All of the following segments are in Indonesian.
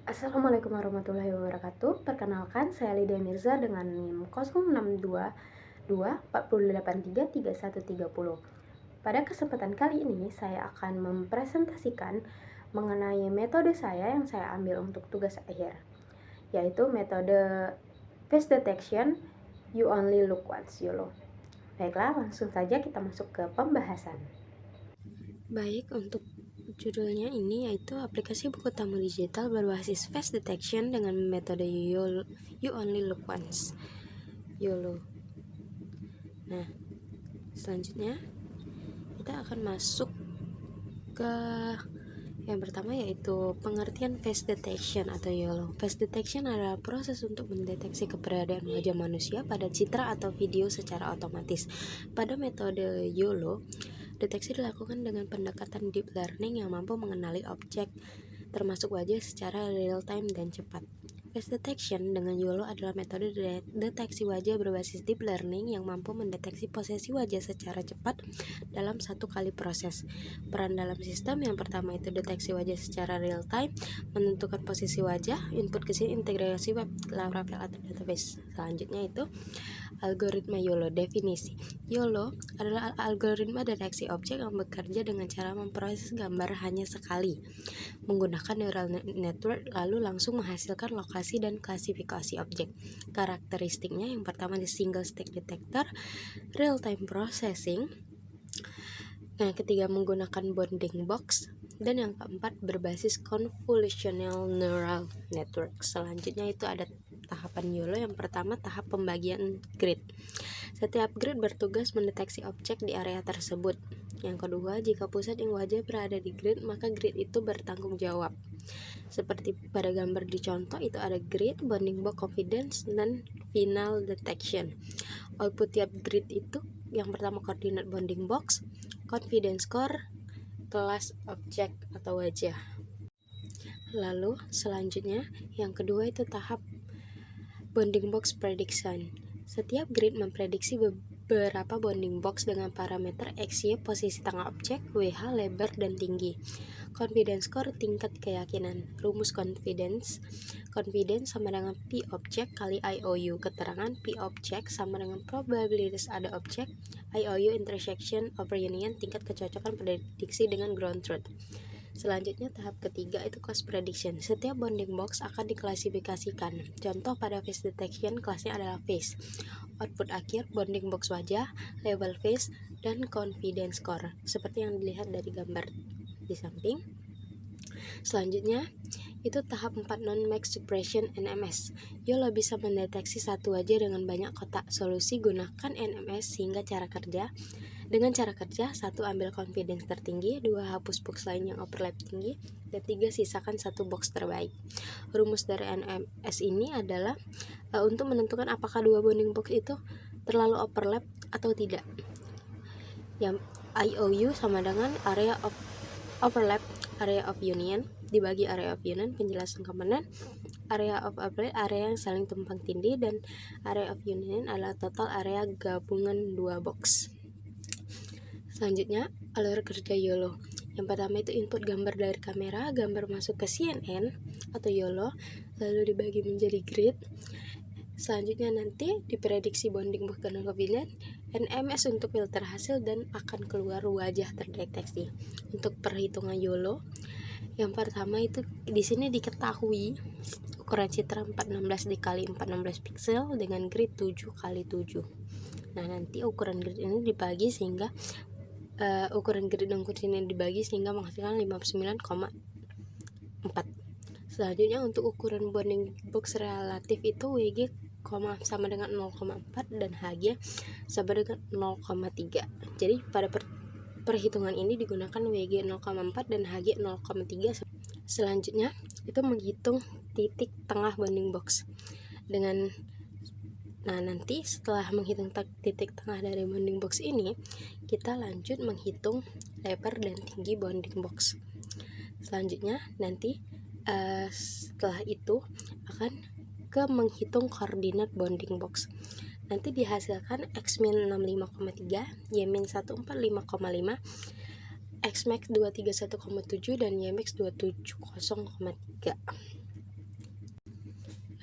Assalamualaikum warahmatullahi wabarakatuh. Perkenalkan, saya Lydia Mirza dengan NIM 062248333130. Pada kesempatan kali ini, saya akan mempresentasikan mengenai metode saya yang saya ambil untuk tugas akhir, yaitu metode face detection you only look once, YOLO. Baiklah, langsung saja kita masuk ke pembahasan. Baik, untuk judulnya ini yaitu aplikasi buku tamu digital berbasis face detection dengan metode you only look once, YOLO. Nah, selanjutnya kita akan masuk ke yang pertama, yaitu pengertian face detection atau YOLO. Face detection adalah proses untuk mendeteksi keberadaan wajah manusia pada citra atau video secara otomatis. Pada metode YOLO, deteksi dilakukan dengan pendekatan deep learning yang mampu mengenali objek, termasuk wajah, secara real time dan cepat. Face detection dengan YOLO adalah metode deteksi wajah berbasis deep learning yang mampu mendeteksi posisi wajah secara cepat dalam satu kali proses. Peran dalam sistem yang pertama itu deteksi wajah secara real time, menentukan posisi wajah, input ke sini integrasi web graphical atau database. Selanjutnya itu algoritma YOLO. Definisi YOLO adalah algoritma deteksi objek yang bekerja dengan cara memproses gambar hanya sekali menggunakan neural network, lalu langsung menghasilkan lokasi dan klasifikasi objek. Karakteristiknya yang pertama di single state detector, real time processing. Yang ketiga menggunakan bounding box, dan yang keempat berbasis convolutional neural network. Selanjutnya itu ada tahapan YOLO. Yang pertama tahap pembagian grid. Setiap grid bertugas mendeteksi objek di area tersebut. Yang kedua, jika pusat yang wajah berada di grid, maka grid itu bertanggung jawab. Seperti pada gambar di contoh itu ada grid, bounding box, confidence, dan final detection. Output tiap grid itu yang pertama koordinat bounding box, confidence score, kelas objek atau wajah. Lalu selanjutnya yang kedua itu tahap bounding box prediction. Setiap grid memprediksi beberapa bounding box dengan parameter X, Y, posisi tengah objek, WH, lebar, dan tinggi. Confidence score, tingkat keyakinan. Rumus confidence sama dengan P objek kali IOU. Keterangan P objek sama dengan probabilitas ada objek, IOU intersection over union, tingkat kecocokan prediksi dengan ground truth. Selanjutnya tahap ketiga itu class prediction. Setiap bounding box akan diklasifikasikan. Contoh pada face detection kelasnya adalah face. Output akhir bounding box wajah, level face, dan confidence score seperti yang dilihat dari gambar di samping. Selanjutnya itu tahap 4 non-max suppression NMS. YOLO bisa mendeteksi satu wajah dengan banyak kotak. Solusi gunakan NMS sehingga dengan cara kerja 1. Ambil confidence tertinggi, 2. Hapus box lain yang overlap tinggi, dan 3. Sisakan satu box terbaik. Rumus dari NMS ini adalah untuk menentukan apakah dua bounding box itu terlalu overlap atau tidak. Yang IOU sama dengan area of overlap, area of union dibagi area of union, penjelasan komponen. Area of overlap, area yang saling tumpang tindih, dan area of union adalah total area gabungan dua box. Selanjutnya, alur kerja YOLO. Yang pertama itu input gambar dari kamera, gambar masuk ke CNN atau YOLO, lalu dibagi menjadi grid. Selanjutnya nanti diprediksi bounding box dan confidence, NMS untuk filter hasil, dan akan keluar wajah terdeteksi. Untuk perhitungan YOLO, yang pertama itu di sini diketahui ukuran citra 416 dikali 416 pixel dengan grid 7 kali 7. Nah, nanti ukuran grid ini dibagi sehingga ukuran grid dan kursi ini dibagi sehingga menghasilkan 59,4. Selanjutnya untuk ukuran bounding box relatif itu WG sama dengan 0,4 dan HG sama dengan 0,3. Jadi pada perhitungan ini digunakan WG 0,4 dan HG 0,3. Selanjutnya itu menghitung titik tengah bounding box dengan nanti setelah menghitung titik tengah dari bounding box ini, kita lanjut menghitung lebar dan tinggi bounding box. Selanjutnya nanti setelah itu akan ke menghitung koordinat bounding box. Nanti dihasilkan X-min 65,3, Y-min 145,5, X-max 231,7 dan Y-max 270,3.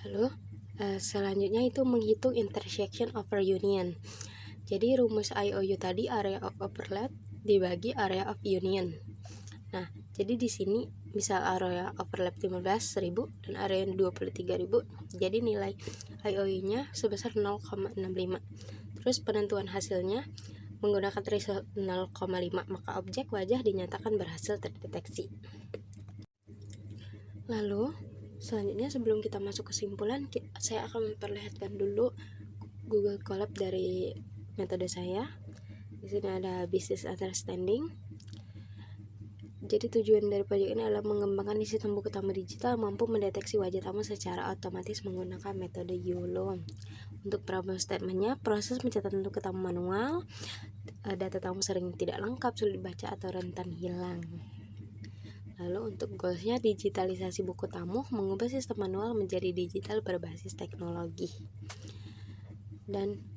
Lalu selanjutnya itu menghitung intersection over union. Jadi rumus IOU tadi area of overlap dibagi area of union. Nah, jadi di sini misal area overlap 15.000 dan area 23.000, jadi nilai IOU-nya sebesar 0,65. Terus penentuan hasilnya menggunakan threshold 0,5, maka objek wajah dinyatakan berhasil terdeteksi. Lalu selanjutnya sebelum kita masuk kesimpulan, saya akan memperlihatkan dulu Google Colab dari metode saya. Di sini ada business understanding. Jadi tujuan dari proyek ini adalah mengembangkan sistem buku tamu digital mampu mendeteksi wajah tamu secara otomatis menggunakan metode YOLO. Untuk problem statementnya, proses pencatatan untuk tamu manual, data tamu sering tidak lengkap, sulit dibaca atau rentan hilang. Lalu untuk goalsnya, digitalisasi buku tamu, mengubah sistem manual menjadi digital berbasis teknologi. Dan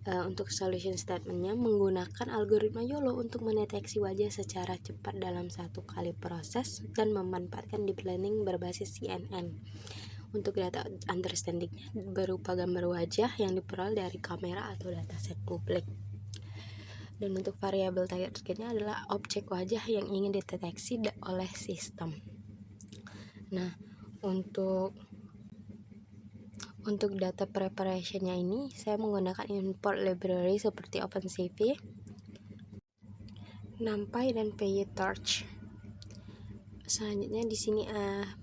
untuk solution statementnya, menggunakan algoritma YOLO untuk mendeteksi wajah secara cepat dalam satu kali proses dan memanfaatkan deep learning berbasis CNN. Untuk data understandingnya berupa gambar wajah yang diperoleh dari kamera atau dataset publik. Dan untuk variabel targetnya adalah objek wajah yang ingin dideteksi oleh sistem. Nah, untuk data preparationnya ini saya menggunakan import library seperti OpenCV, NumPy dan PyTorch. Selanjutnya di sini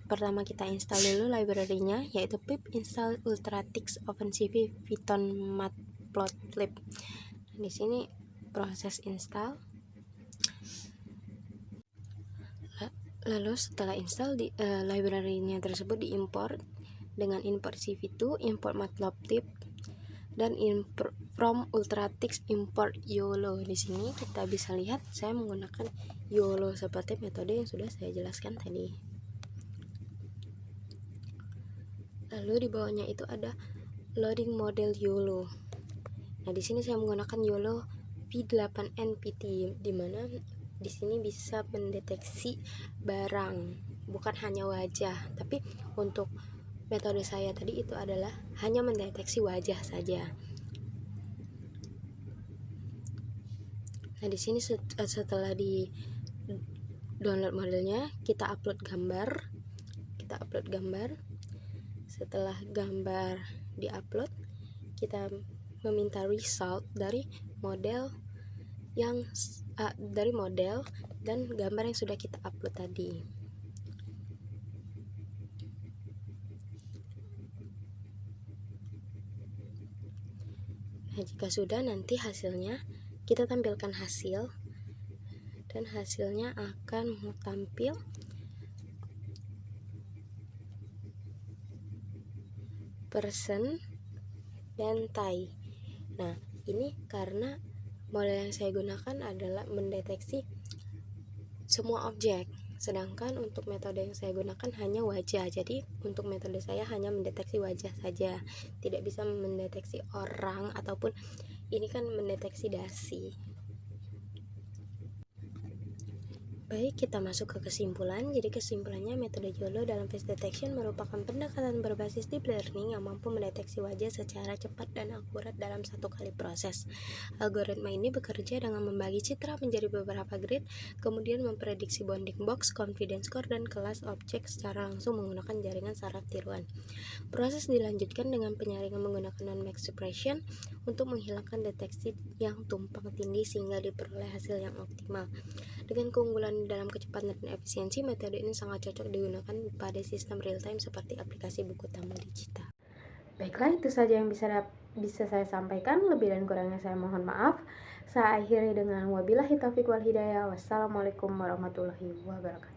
pertama kita install dulu library-nya, yaitu pip install Ultralytics OpenCV Python Matplotlib. Di sini proses install. Lalu setelah install library-nya tersebut diimport dengan import CV2, import Matplotlib, dan import from Ultralytics import YOLO. Di sini kita bisa lihat saya menggunakan YOLO seperti metode yang sudah saya jelaskan tadi. Lalu di bawahnya itu ada loading model YOLO. Nah, di sini saya menggunakan YOLO V8NPT, di mana di sini bisa mendeteksi barang, bukan hanya wajah. Tapi untuk metode saya tadi itu adalah hanya mendeteksi wajah saja. Nah, di sini setelah di download modelnya, kita upload gambar. Setelah gambar diupload, kita meminta result dari model dan gambar yang sudah kita upload tadi. Nah, jika sudah, nanti hasilnya kita tampilkan hasil, dan hasilnya akan tampil person dan tie. Nah, ini karena model yang saya gunakan adalah mendeteksi semua objek, sedangkan untuk metode yang saya gunakan hanya wajah. Jadi untuk metode saya hanya mendeteksi wajah saja, tidak bisa mendeteksi orang ataupun ini kan mendeteksi dasi. Baik, kita masuk ke kesimpulan. Jadi kesimpulannya, metode YOLO dalam face detection merupakan pendekatan berbasis deep learning yang mampu mendeteksi wajah secara cepat dan akurat dalam satu kali proses. Algoritma ini bekerja dengan membagi citra menjadi beberapa grid, kemudian memprediksi bounding box, confidence score, dan kelas objek secara langsung menggunakan jaringan saraf tiruan. Proses dilanjutkan dengan penyaringan menggunakan non-max suppression untuk menghilangkan deteksi yang tumpang tindih sehingga diperoleh hasil yang optimal. Dengan keunggulan dalam kecepatan dan efisiensi, metode ini sangat cocok digunakan pada sistem real time seperti aplikasi buku tamu digital. Baiklah, itu saja yang bisa saya sampaikan. Lebih dan kurangnya saya mohon maaf. Saya akhiri dengan wabillahi taufiq wal hidayah. Wassalamualaikum warahmatullahi wabarakatuh.